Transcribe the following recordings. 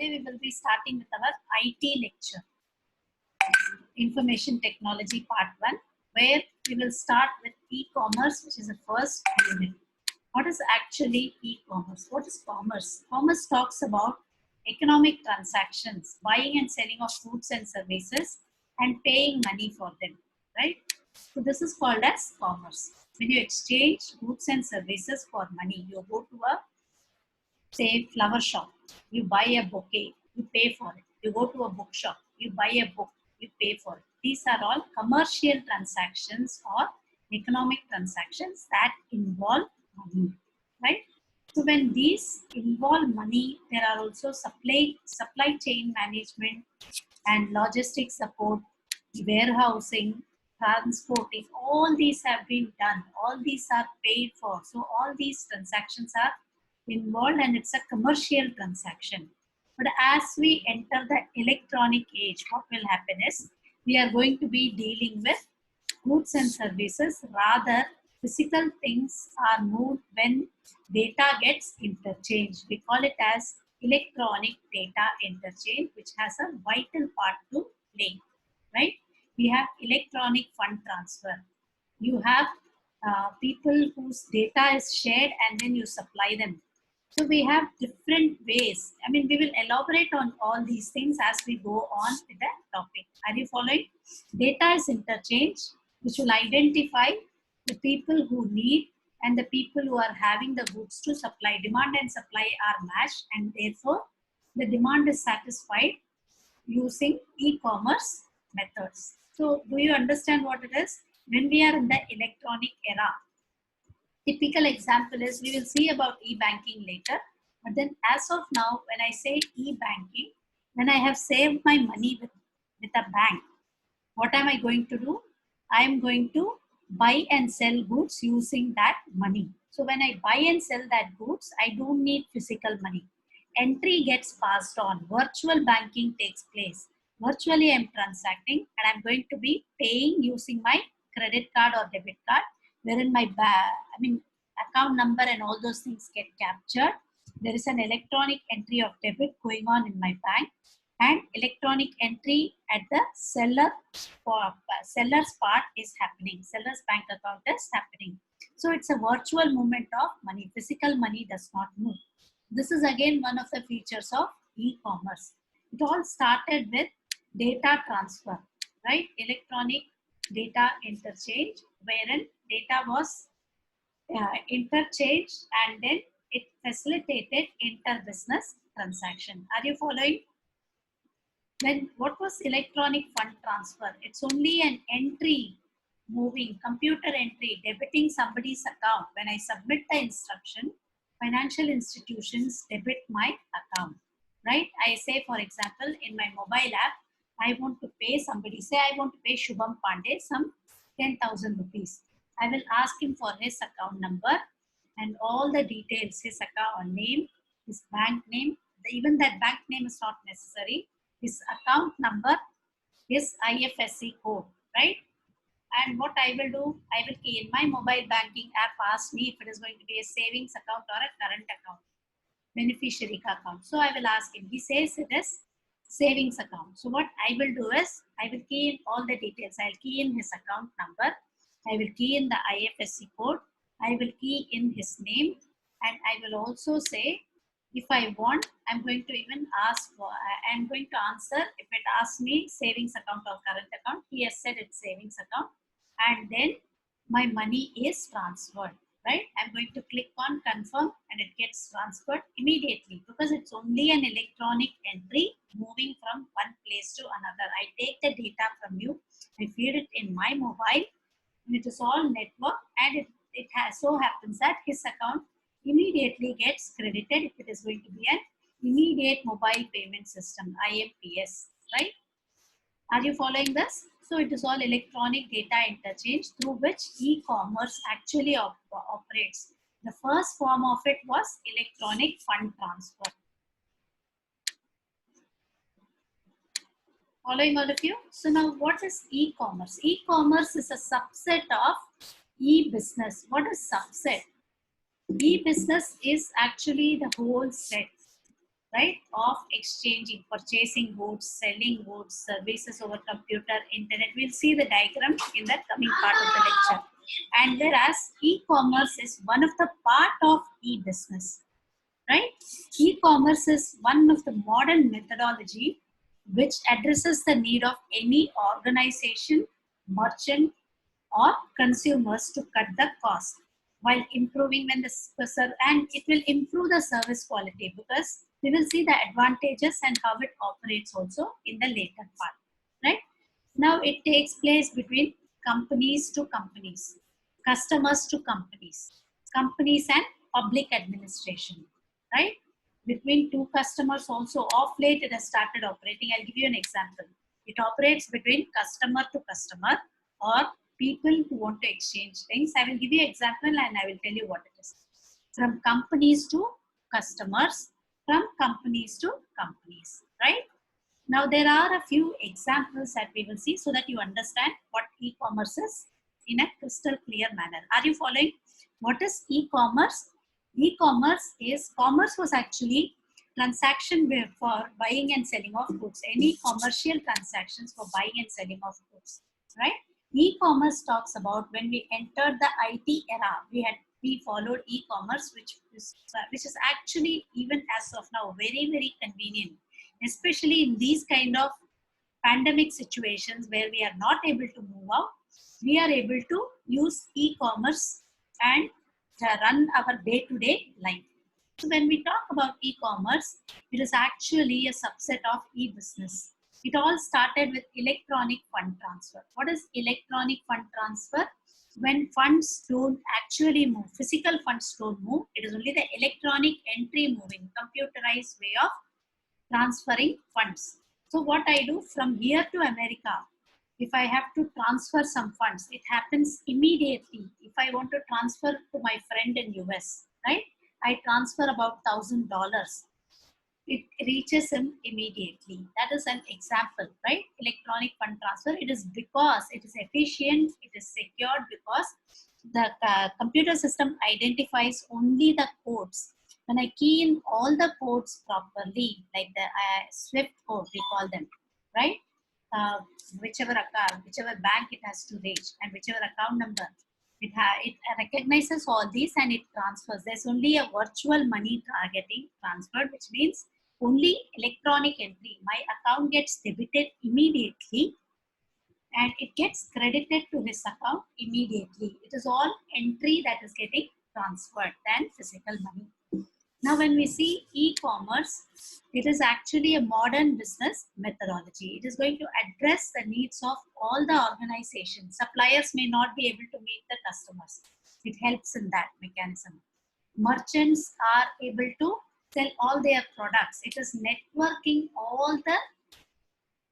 Today we will be starting with our IT lecture, Information Technology Part 1, where we will start with e-commerce, which is the first unit. What is actually e-commerce? What is commerce? Commerce talks about economic transactions, buying and selling of goods and services, and paying money for them, right? So this is called as commerce. When you exchange goods and services for money, you go to a, say, flower shop, you buy a bouquet, you pay for it. You go to a bookshop, you buy a book, you pay for it. These are all commercial transactions or economic transactions that involve money, right? So when these involve money, there are also supply chain management and logistics support, warehousing, transporting. All these have been done. All these are paid for. So all these transactions are involved, and it's a commercial transaction. But as we enter the electronic age, what will happen is we are going to be dealing with goods and services. Rather, physical things are moved when data gets interchanged. We call it as electronic data interchange, which has a vital part to play, right? We have electronic fund transfer. You have people whose data is shared and then you supply them. So we have different ways. I mean, we will elaborate on all these things as we go on with the topic. Are you following? Data is interchange, which will identify the people who need and the people who are having the goods to supply. Demand and supply are matched, and therefore the demand is satisfied using e-commerce methods. So do you understand what it is? When we are in the electronic era, typical example is, we will see about e-banking later, but then as of now, when I say e-banking, when I have saved my money with a bank, what am I going to do? I am going to buy and sell goods using that money. So when I buy and sell that goods, I don't need physical money. Entry gets passed on. Virtual banking takes place. Virtually I'm transacting, and I'm going to be paying using my credit card or debit card, wherein my account number and all those things get captured. There is an electronic entry of debit going on in my bank, and electronic entry at the seller's part is happening. Seller's bank account is happening. So it's a virtual movement of money. Physical money does not move. This is again one of the features of e-commerce. It all started with data transfer, right? Electronic data interchange, wherein data was interchanged and then it facilitated inter-business transaction. Are you following? What was electronic fund transfer? It's only an entry, moving computer entry, debiting somebody's account. When I submit the instruction, financial institutions debit my account, right? I say, for example, in my mobile app, I want to pay somebody, say I want to pay Shubham Pandey some 10,000 rupees. I will ask him for his account number and all the details, his account name, his bank name. Even that bank name is not necessary. His account number, his IFSC code, right? And what I will do, I will key in my mobile banking app, ask me if it is going to be a savings account or a current account, beneficiary account. So I will ask him. He says it is savings account. So what I will do is, I will key in all the details. I'll key in his account number. I will key in the IFSC code. I will key in his name. And I will also say, if I want, I'm going to even ask for, I'm going to answer if it asks me savings account or current account. He has said it's savings account. And then my money is transferred, right? I'm going to click on confirm and it gets transferred immediately, because it's only an electronic entry moving from one place to another. I take the data from you, I feed it in my mobile, and it is all network, and it so happens that his account immediately gets credited if it is going to be an immediate mobile payment system, IMPS, right? Are you following this? So it is all electronic data interchange through which e-commerce actually operates. The first form of it was electronic fund transfer. Following all of you? So now what is e-commerce? E-commerce is a subset of e-business. What is subset? E-business is actually the whole set. right, of exchanging, purchasing goods, selling goods, services over computer, internet. We'll see the diagram in the coming part of the lecture. And whereas e-commerce is one of the part of e-business, right? E-commerce is one of the modern methodology which addresses the need of any organization, merchant, or consumers to cut the cost while improving when and it will improve the service quality, because we will see the advantages and how it operates also in the later part, right? Now it takes place between companies to companies, customers to companies, companies and public administration, right? Between two customers also, of late it has started operating. I'll give you an example. It operates between customer to customer, or people who want to exchange things. I will give you an example and I will tell you what it is. From companies to customers, from companies to companies, right? Now there are a few examples that we will see so that you understand what e-commerce is in a crystal clear manner. Are you following? What is e-commerce? E-commerce is, commerce was actually transaction for buying and selling of goods, any commercial transactions for buying and selling of goods, right? E-commerce talks about when we entered the IT era, we followed e-commerce, which is actually even as of now very convenient, especially in these kind of pandemic situations where we are not able to move out. We are able to use e-commerce and run our day-to-day life. So when we talk about e-commerce, it is actually a subset of e-business. It all started with electronic fund transfer. What is electronic fund transfer? When funds don't actually move, physical funds don't move, it is only the electronic entry moving, computerized way of transferring funds. So what I do from here to America, if I have to transfer some funds, it happens immediately. If I want to transfer to my friend in US, right? I transfer about $1,000. It reaches him immediately. That is an example, right? Electronic fund transfer. It is because it is efficient, it is secured, because the computer system identifies only the codes. When I key in all the codes properly, like the SWIFT code, we call them, right? Whichever account, whichever bank it has to reach, and whichever account number, it recognizes all these and it transfers. There's only a virtual money getting transferred, which means only electronic entry. My account gets debited immediately and it gets credited to his account immediately. It is all entry that is getting transferred than physical money. Now, when we see e-commerce, it is actually a modern business methodology. It is going to address the needs of all the organizations. Suppliers may not be able to meet the customers. It helps in that mechanism. Merchants are able to sell all their products. It is networking all the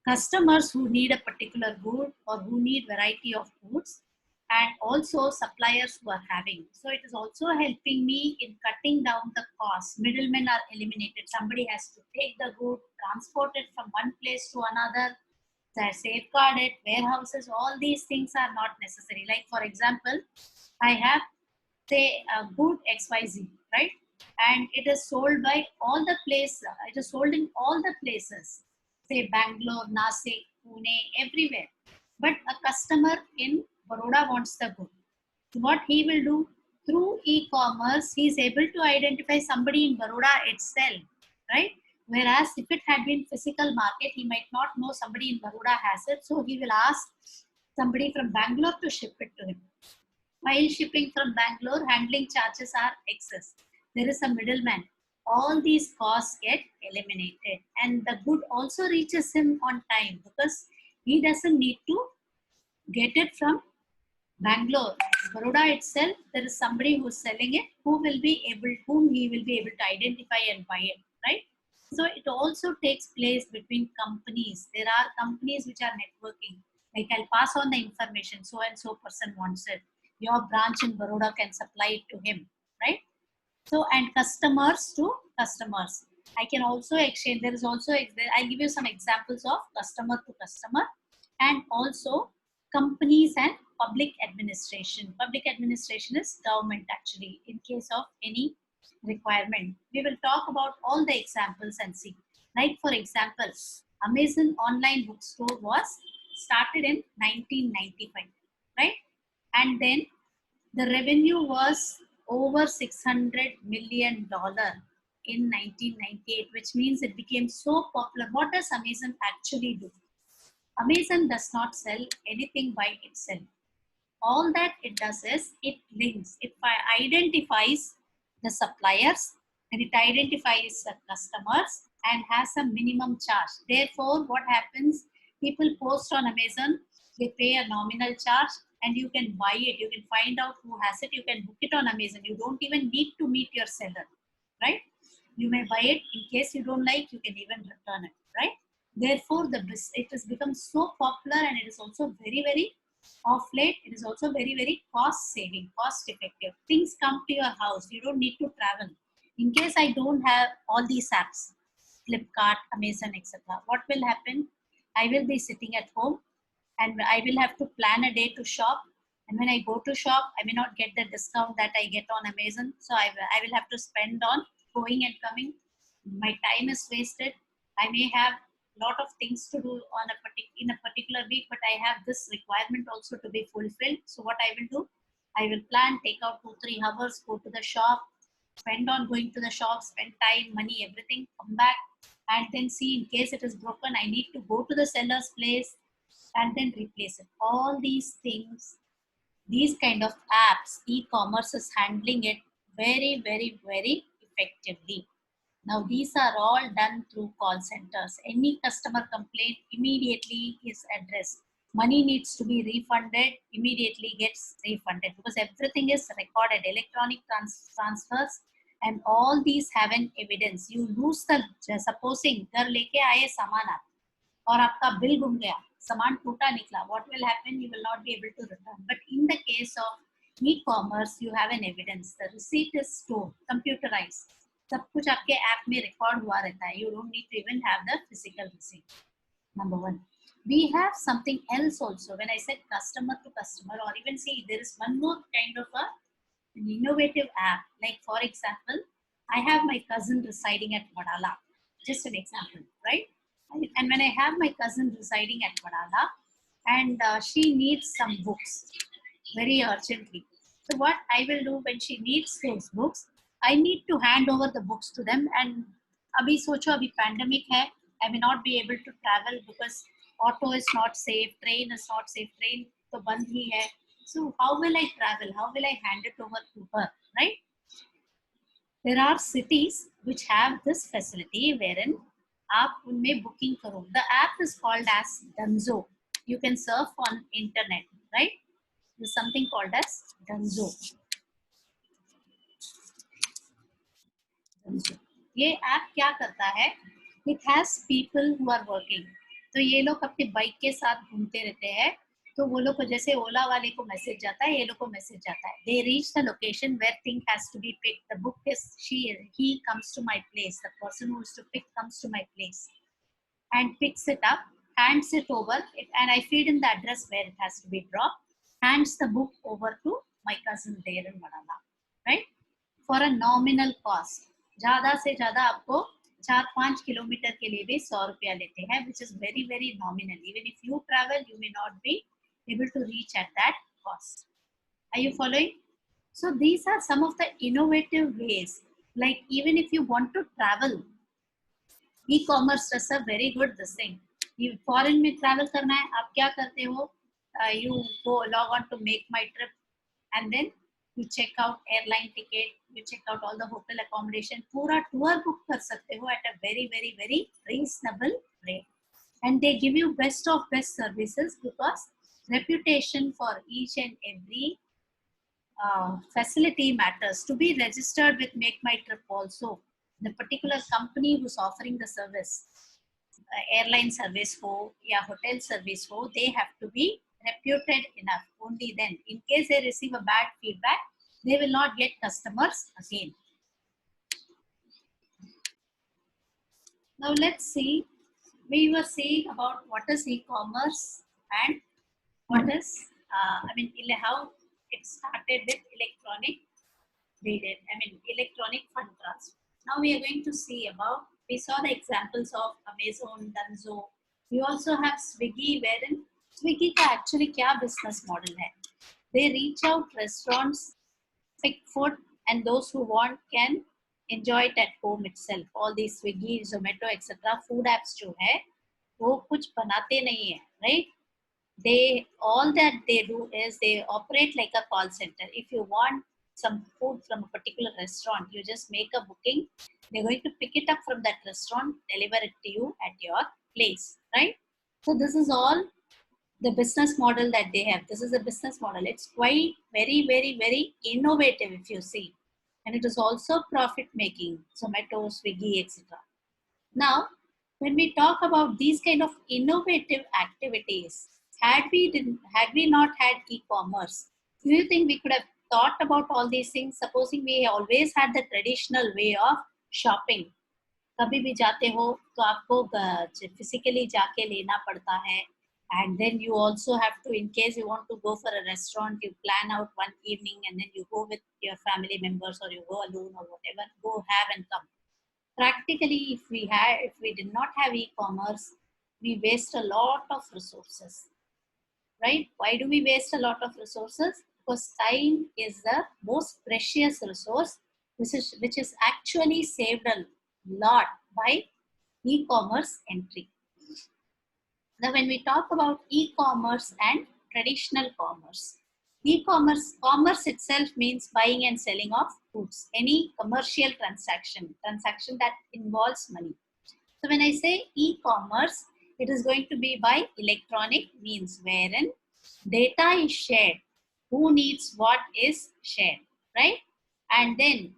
customers who need a particular good or who need variety of goods, and also suppliers who are having. So it is also helping me in cutting down the cost. Middlemen are eliminated. Somebody has to take the good, transport it from one place to another, safeguard it, warehouses, all these things are not necessary. Like for example, I have say a good XYZ, right? And it is sold by all the places, it is sold in all the places, say Bangalore, Nasik, Pune, everywhere. But a customer in Baroda wants the good. So what he will do, through e-commerce, he is able to identify somebody in Baroda itself, right? Whereas if it had been physical market, he might not know somebody in Baroda has it. So he will ask somebody from Bangalore to ship it to him. While shipping from Bangalore, handling charges are excess. There is a middleman. All these costs get eliminated, and the good also reaches him on time because he doesn't need to get it from Bangalore. Baroda itself, there is somebody who's selling it whom he will be able to identify and buy it, right? So it also takes place between companies. There are companies which are networking. Like I'll pass on the information, so and so person wants it. Your branch in Baroda can supply it to him, right? So, and customers to customers. I can also exchange. There is also, I'll give you some examples of customer to customer, and also companies and public administration. Public administration is government actually, in case of any requirement. We will talk about all the examples and see. Like for example, Amazon online bookstore was started in 1995, right? And then the revenue was over $600 million in 1998, which means it became so popular. What does Amazon actually do? Amazon does not sell anything by itself. All that it does is it links, it identifies the suppliers and it identifies the customers and has a minimum charge. Therefore, what happens? People post on Amazon, they pay a nominal charge and you can buy it. You can find out who has it. You can book it on Amazon. You don't even need to meet your seller, right? You may buy it. In case you don't like, you can even return it, right? Therefore, it has become so popular and it is also very, very of late, it is also very, very cost saving, cost effective. Things come to your house. You don't need to travel. In case I don't have all these apps, Flipkart, Amazon, etc., what will happen? I will be sitting at home and I will have to plan a day to shop. And when I go to shop, I may not get the discount that I get on Amazon. So I will have to spend on going and coming. My time is wasted. I may have a lot of things to do on in a particular week, but I have this requirement also to be fulfilled. So what I will do, I will plan, take out 2-3 hours, go to the shop, spend on going to the shop, spend time, money, everything, come back, and then see in case it is broken, I need to go to the seller's place and then replace it. All these things, these kind of apps, e-commerce is handling it very, very, very effectively. Now, these are all done through call centers. Any customer complaint immediately is addressed. Money needs to be refunded, immediately gets refunded because everything is recorded, electronic transfers, and all these have an evidence. You lose the, supposing घर लेके आए सामान आप और आपका bill गुम गया, सामान टूटा निकला, what will happen? You will not be able to return. But in the case of e-commerce, you have an evidence. The receipt is stored, computerized. सब कुछ आपके ऐप में रिकॉर्ड हुआ रहता है. You don't need to even have the physical receipt. Number one. We have something else also. When I said customer to customer, or even see, there is one more kind of an innovative app. Like for example, I have my cousin residing at Vadala. Just an example, right? And when I have my cousin residing at Vadala, and she needs some books very urgently. So what I will do when she needs those books, I need to hand over the books to them. And abhi socho, abhi pandemic hai, I may not be able to travel because auto is not safe, train is not safe, train to band hi hai. So how will I travel? How will I hand it over to her, right? There are cities which have this facility wherein आप उनमें booking करो. The app is called as Dunzo. You can surf on internet, right? There's something called as Dunzo. ये app क्या करता है? It has people who are working. तो ये लोग अपने बाइक के साथ घूमते रहते हैं. तो वो लोग को जैसे ओला वाले को मैसेज जाता है, ये लोग को मैसेज जाता है. They reach the location where thing has to be picked. The book is he comes to my place. The person who is to pick comes to my place and picks it up, hands it over, and I feed in the address where it has to be dropped. Hands the book over to my cousin there in Vadala, right? For a nominal cost. ज़्यादा से ज़्यादा आपको 4-5 kilometre के लिए भी 100 रुपया लेते हैं, which is very, very nominal. Even if you travel, you may not be able to reach at that cost. Are you following? So these are some of the innovative ways. Like even if you want to travel, e-commerce does a very good this thing. You foreign में travel करना है, आप क्या करते हो? You go log on to Make My Trip, and then you check out airline ticket, you check out all the hotel accommodation. पूरा tour book कर सकते हो at a very, very, very reasonable rate. And they give you best of best services because reputation for each and every facility matters. To be registered with Make My Trip also, the particular company who's offering the service, airline service ho ya hotel service ho, they have to be reputed enough. Only then, in case they receive a bad feedback, they will not get customers again. Now let's see. We were saying about what is e-commerce and what is, how it started with electronic we did. I mean, electronic fund transfer. Now we are going to see about, we saw the examples of Amazon, Dunzo. We also have Swiggy, wherein Swiggy का actually क्या business model है? They reach out restaurants, pick food, and those who want can enjoy it at home itself. All these Swiggy, Zomato, etc. food apps जो है, वो कुछ बनाते नहीं है, right? They, all that they do is they operate like a call center. If you want some food from a particular restaurant, you just make a booking. They're going to pick it up from that restaurant, deliver it to you at your place, right? So this is all the business model that they have. This is a business model. It's quite very, very, very innovative if you see. And it is also profit making, Zomato, Swiggy, etc. Now, when we talk about these kind of innovative activities, had we not had e-commerce, do you think we could have thought about all these things? Supposing we always had the traditional way of shopping. कभी भी जाते हो तो आपको physically जाके लेना पड़ता है, and then you also have to, in case you want to go for a restaurant, you plan out one evening and then you go with your family members or you go alone or whatever, go have and come. Practically, if we did not have e-commerce, we waste a lot of resources, right? Why do we waste a lot of resources? Because time is the most precious resource, which is actually saved a lot by e-commerce entry. Now, when we talk about e-commerce and traditional commerce, commerce itself means buying and selling of goods, any commercial transaction that involves money. So when I say e-commerce, it is going to be by electronic means, wherein data is shared, who needs what is shared, right? And then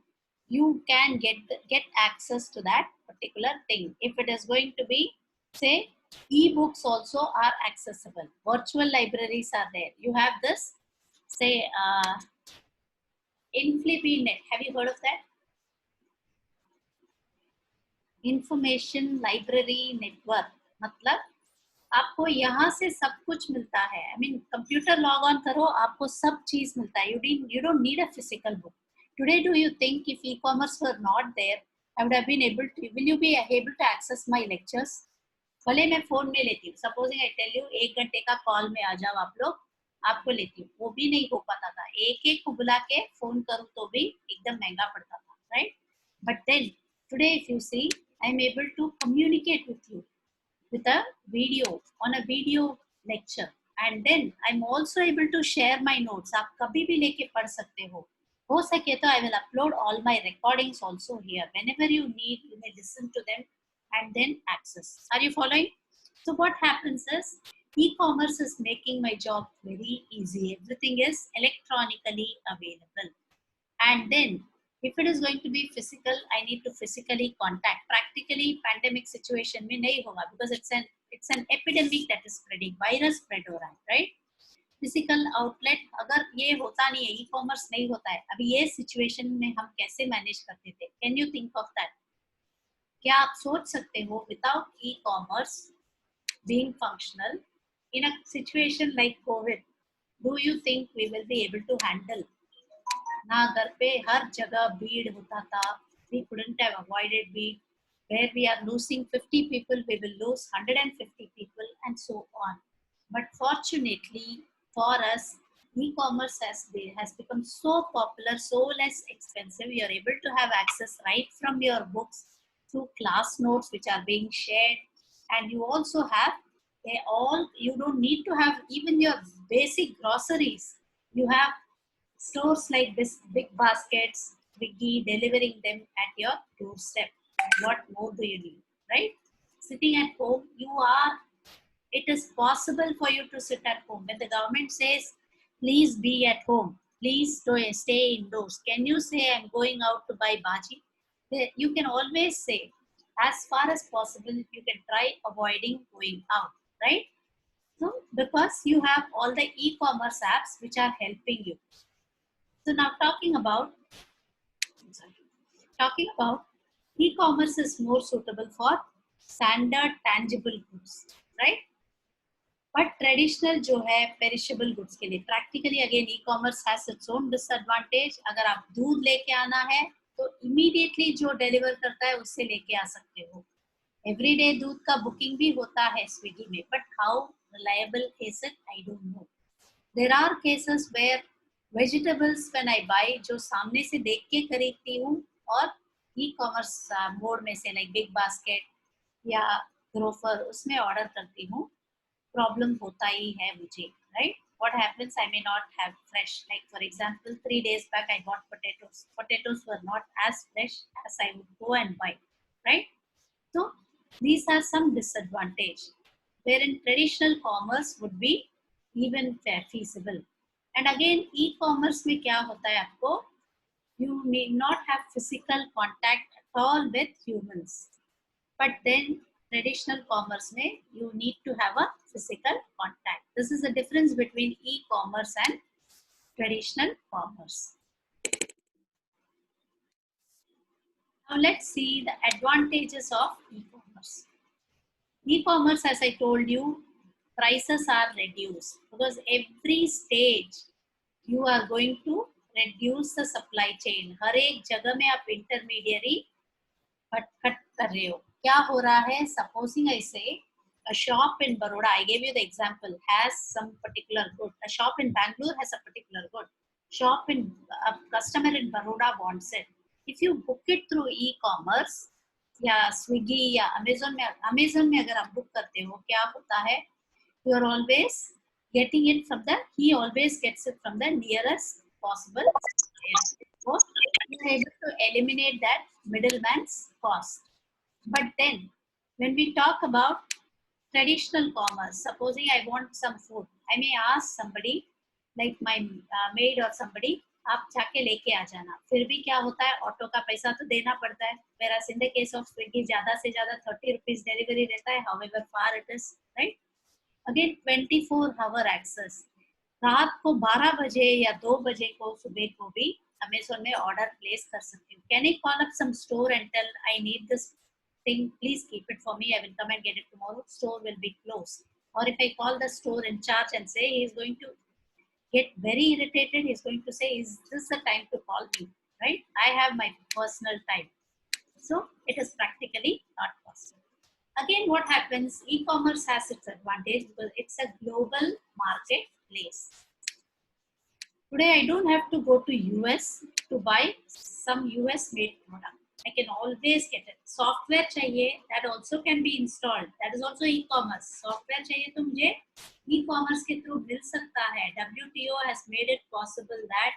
you can get access to that particular thing. If it is going to be, say, e-books also are accessible. Virtual libraries are there. You have this, say, InfliBNet. Have you heard of that? Information Library Network. मतलब आपको यहाँ से सब कुछ मिलता है. I mean, computer log on करो, आपको सब चीज मिलता है. You don't need a physical book. Today, do you think if e-commerce were not there, I would have been able to, will you be able to access my lectures? भले मैं phone में लेती हूँ, सपोजिंग आई टेल यू 1 घंटे का call में आ जाओ आप लोग, आपको लेती हूँ, वो भी नहीं हो पाता था. एक को बुला के फोन करूँ तो भी एकदम महंगा पड़ता था, right? But then today if you see, I am able to communicate with you with a video, on a video lecture, and then I'm also able to share my notes. आप कभी भी लेके पढ़ सकते हो सके तो I will upload all my recordings also here. Whenever you need, you may listen to them and then access. Are you following? So what happens is, e-commerce is making my job very easy. Everything is electronically available. And then if it is going to be physical, I need to physically contact. Practically pandemic situation में नहीं होगा, because it's an epidemic that is spreading. Virus spread हो रहा है, right? Physical outlet अगर ये होता नहीं है, e-commerce नहीं होता है, अभी ये situation में हम कैसे manage करते थे? Can you think of that? क्या आप सोच सकते हो without e-commerce being functional in a situation like COVID, do you think we will be able to handle? ना घर पे हर जगह भीड़ होता था. We couldn't have avoided भीड़. Where we are losing 50 people, we will lose 150 people, and so on. But fortunately for us, e-commerce has become so popular, so less expensive. You are able to have access right from your books through class notes which are being shared, and you also have you don't need to have even your basic groceries. You have stores like this, Big Baskets, Swiggy, delivering them at your doorstep. What more do you need, right? Sitting at home, it is possible for you to sit at home. When the government says, please be at home, please stay indoors, can you say, I'm going out to buy bhaji? You can always say, as far as possible, you can try avoiding going out, right? So, because you have all the e-commerce apps which are helping you. So now talking about e-commerce is more suitable for standard tangible goods, right? But traditional जो है perishable goods के लिए, practically again e commerce has its own disadvantage. अगर आप दूध लेके आना है तो इमीडिएटली जो डिलीवर करता है उससे लेके आ सकते हो. एवरीडे दूध का बुकिंग भी होता है स्विगी में, but how reliable is it, I don't know. There are cases where vegetables when I buy, जो सामने से देख के खरीदती हूँ और ई कॉमर्स मोड में से लाइक बिग बास्केट या ग्रोफर उसमें ऑर्डर करती हूँ, प्रॉब्लम होता ही है मुझे, right. What happens, I may not have fresh, like for example 3 days back I bought potatoes were not as fresh as I would go and buy, right. So these are some disadvantage wherein traditional commerce would be even feasible. And again e-commerce में क्या होता है, आपको you need not have physical contact at all with humans, but then traditional commerce में you need to have a physical contact. This is the difference between e-commerce and traditional commerce. Now let's see the advantages of e-commerce. E-commerce, as I told you, prices are reduced because every stage you are going to reduce the supply chain. हर एक जगह में आप intermediary cut कर रहे हो. क्या हो रहा है, सपोजिंग आई से a shop in Baroda, I gave you the example, has some particular good. A shop in Bangalore has a particular good. Shop in a customer in Baroda wants it. If you book it through e-commerce या Swiggy या Amazon में अगर आप book करते हो, क्या होता है, you are always getting it from he always gets it from the nearest possible supplier. So you are able to eliminate that middleman's cost. But then when we talk about traditional commerce, supposing I want some food, I may ask somebody like my maid or somebody, आप जाके लेके आ जाना. फिर भी क्या होता है, auto का पैसा तो देना पड़ता है. whereas in the case of Swiggy ज्यादा से ज्यादा 30 rupees डिलीवरी रहता है, however far it is, right. Again 24-hour access. रात को 12 बजे या 2 बजे को सुबह को भी अमेज़न में ऑर्डर प्लेस कर सकती हूँ. Can I call up some store and tell I need this thing, please keep it for me, I will come and get it tomorrow, store will be closed. Or if I call the store in charge and say, he is going to get very irritated, he is going to say, is this the time to call me, right. I have my personal time, so it is practically not possible. Again, what happens, e-commerce has its advantage because it's a global marketplace. Today I don't have to go to US to buy some US made product. I can always get it. Software चाहिए, that also can be installed. That is also e-commerce. Software चाहिए तो मुझे e-commerce के through मिल सकता है. WTO has made it possible that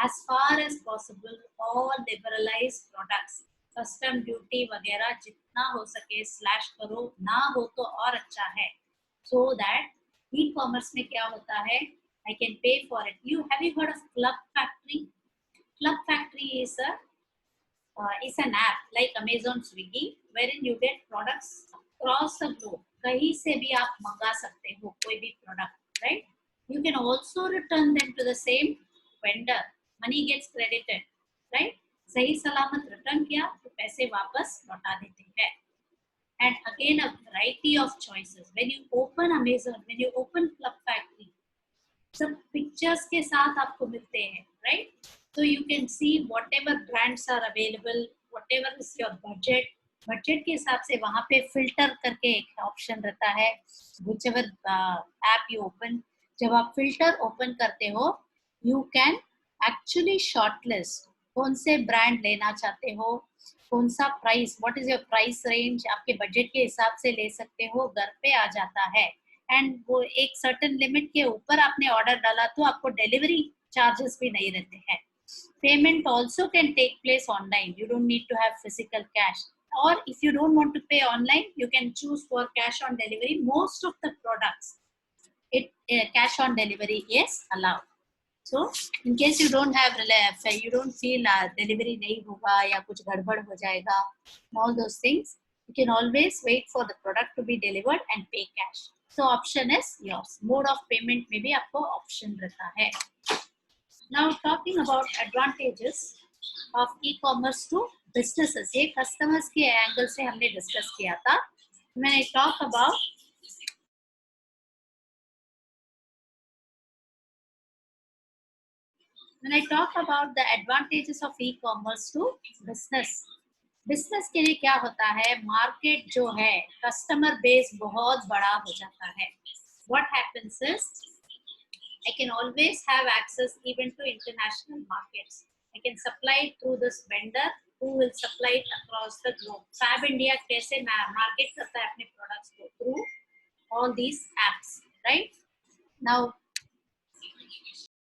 as far as possible all liberalized products, custom duty वगैरह जितना हो सके स्लैश करो, ना हो तो और अच्छा है. So that e-commerce में क्या होता है, I can pay for it. Have you heard of Club Factory? Club Factory is an app like Amazon, Swiggy, wherein you get products across the globe. कहीं से भी आप मंगा सकते हो कोई भी product, right? You can also return them to the same vendor. Money gets credited, right? सही सलामत रिटर्न किया तो पैसे वापस लौटा देते हैं. And again a variety of choices. When you open Amazon, when you open Club Factory, सब पिक्चर्स के साथ आपको मिलते हैं, right. So you can see whatever brands are available, whatever is your budget. Budget के हिसाब से वहाँ पे फिल्टर करके एक ऑप्शन रहता है. whichever app you open, जब आप फिल्टर ओपन करते हो, you can actually shortlist कौन से ब्रांड लेना चाहते हो, कौन सा price, what is your price range, आपके बजट के हिसाब से ले सकते हो. घर पे आ जाता है. एंड वो एक सर्टेन लिमिट के ऊपर आपने ऑर्डर डाला तो आपको डिलीवरी चार्जेस भी नहीं रहते हैं. Payment also can take place online. You don't need to have physical cash, और if you don't want to pay online, you can choose for cash on delivery. Most of the products, cash on delivery is allowed. So in case you don't have, you don't feel delivery नहीं होगा या कुछ गड़बड़ हो जाएगा, all those things, you can always wait for the product to be delivered and pay cash. So option is yours. Mode of payment में भी आपको option रहता है. Now talking about advantages of e-commerce to businesses, ये customers के angle से हमने discuss किया था. When I talk about When I talk about the advantages of e-commerce to business, business के लिए क्या होता है, मार्केट जो है, कस्टमर बेस बहुत बड़ा हो जाता है. What happens is I can always have access even to international markets. I can supply it through this vendor who will supply it across the globe. Fab India कैसे market करता है अपने products को through all these apps, right? Now